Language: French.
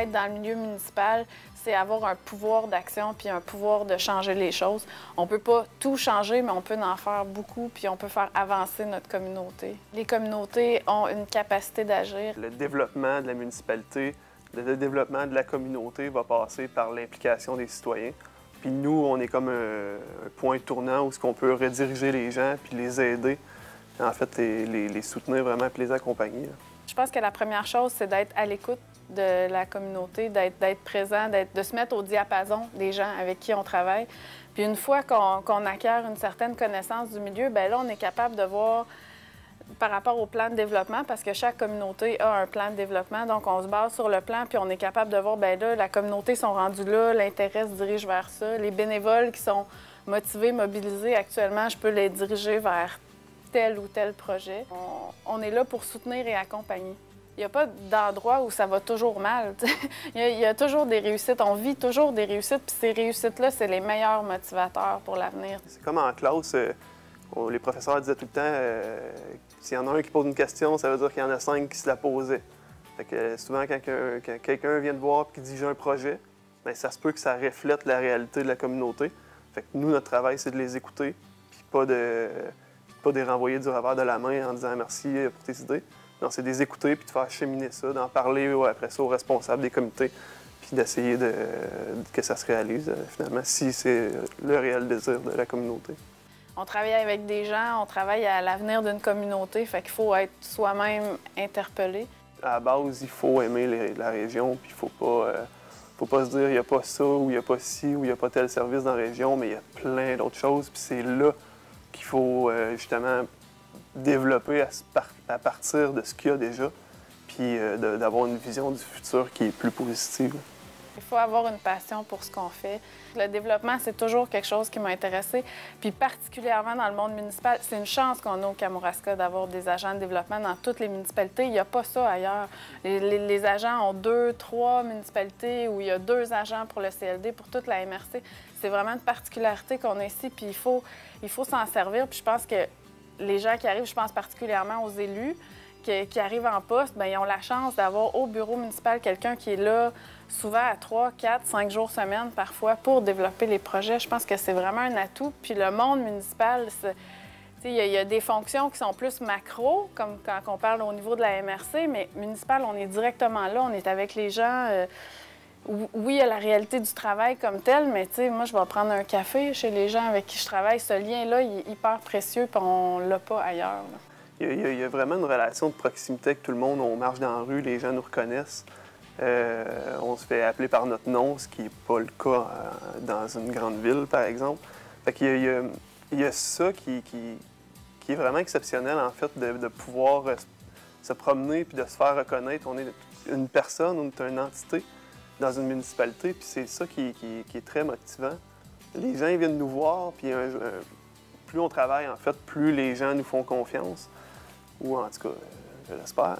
être dans le milieu municipal, c'est avoir un pouvoir d'action puis un pouvoir de changer les choses. On ne peut pas tout changer, mais on peut en faire beaucoup puis on peut faire avancer notre communauté. Les communautés ont une capacité d'agir. Le développement de la municipalité, le développement de la communauté va passer par l'implication des citoyens. Puis nous, on est comme un point tournant où on peut rediriger les gens puis les aider, en fait, les soutenir vraiment puis les accompagner. Je pense que la première chose, c'est d'être à l'écoute de la communauté, d'être présent, de se mettre au diapason des gens avec qui on travaille. Puis une fois qu'on acquiert une certaine connaissance du milieu, bien là, on est capable de voir par rapport au plan de développement, parce que chaque communauté a un plan de développement. Donc, on se base sur le plan, puis on est capable de voir, bien là, la communauté sont rendus là, l'intérêt se dirige vers ça. Les bénévoles qui sont motivés, mobilisés actuellement, je peux les diriger vers tel ou tel projet. On est là pour soutenir et accompagner. Il n'y a pas d'endroit où ça va toujours mal. Il y a toujours des réussites. On vit toujours des réussites, puis ces réussites-là, c'est les meilleurs motivateurs pour l'avenir. C'est comme en classe, les professeurs disaient tout le temps s'il y en a un qui pose une question, ça veut dire qu'il y en a 5 qui se la posaient. Fait que souvent, quand quelqu'un vient te voir et qui dit « j'ai un projet », bien, ça se peut que ça reflète la réalité de la communauté. Fait que nous, notre travail, c'est de les écouter, puis pas de les renvoyer du revers de la main en disant « merci pour tes idées ». Non, c'est de les écouter puis de faire cheminer ça, d'en parler après ça aux responsables des comités, puis d'essayer que ça se réalise finalement, si c'est le réel désir de la communauté. On travaille avec des gens, on travaille à l'avenir d'une communauté, fait qu'il faut être soi-même interpellé. À la base, il faut aimer la région, puis il faut pas se dire il n'y a pas ça, ou il n'y a pas ci, ou il n'y a pas tel service dans la région, mais il y a plein d'autres choses, puis c'est là qu'il faut justement développer à partir de ce qu'il y a déjà, puis d'avoir une vision du futur qui est plus positive. Il faut avoir une passion pour ce qu'on fait. Le développement, c'est toujours quelque chose qui m'a intéressée. Puis particulièrement dans le monde municipal, c'est une chance qu'on a au Kamouraska d'avoir des agents de développement dans toutes les municipalités. Il n'y a pas ça ailleurs. Les agents ont 2, 3 municipalités où il y a 2 agents pour le CLD, pour toute la MRC. C'est vraiment une particularité qu'on a ici, puis il faut s'en servir. Puis je pense que les gens qui arrivent, je pense particulièrement aux élus, qui arrivent en poste, bien, ils ont la chance d'avoir au bureau municipal quelqu'un qui est là souvent à 3, 4, 5 jours semaine parfois pour développer les projets. Je pense que c'est vraiment un atout. Puis le monde municipal, il y a des fonctions qui sont plus macro, comme quand on parle au niveau de la MRC, mais municipal, on est directement là, on est avec les gens. Oui, il y a la réalité du travail comme tel, mais moi, je vais prendre un café chez les gens avec qui je travaille. Ce lien-là, il est hyper précieux, puis on ne l'a pas ailleurs. Là. Il y a vraiment une relation de proximité avec tout le monde. On marche dans la rue, les gens nous reconnaissent. On se fait appeler par notre nom, ce qui n'est pas le cas dans une grande ville, par exemple. Fait qu'il y a ça qui est vraiment exceptionnel, en fait, de pouvoir se promener puis de se faire reconnaître. On est une personne, on est une entité dans une municipalité, puis c'est ça qui est très motivant. Les gens ils viennent nous voir, puis plus on travaille, en fait, plus les gens nous font confiance. Ou en tout cas, je l'espère.